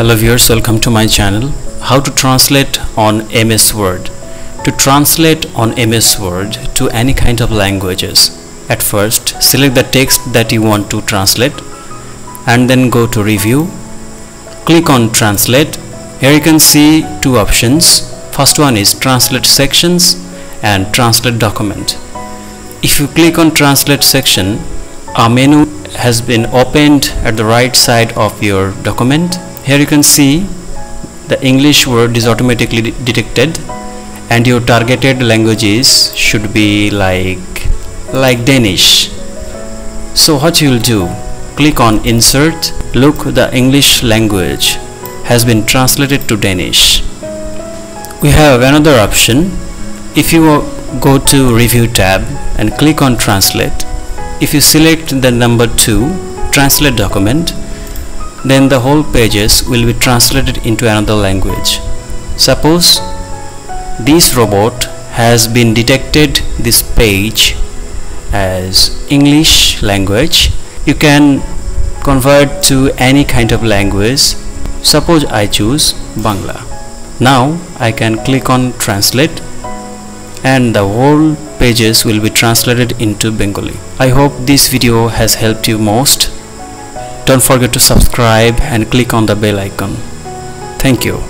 Hello viewers, welcome to my channel. How to translate on MS Word. To translate on MS Word to any kind of languages, at first select the text that you want to translate and then go to review. Click on translate. Here you can see two options. First one is translate sections and translate document. If you click on translate section, a menu has been opened at the right side of your document. Here you can see the English word is automatically detected and your targeted languages should be like Danish. So what you will do, click on insert. Look, the English language has been translated to Danish. We have another option. If you go to review tab and click on translate, if you select the number 2 translate document, then the whole pages will be translated into another language. Suppose this robot has been detected this page as English language. You can convert to any kind of language. Suppose I choose Bangla. Now I can click on translate and the whole pages will be translated into Bengali. I hope this video has helped you most. Don't forget to subscribe and click on the bell icon. Thank you.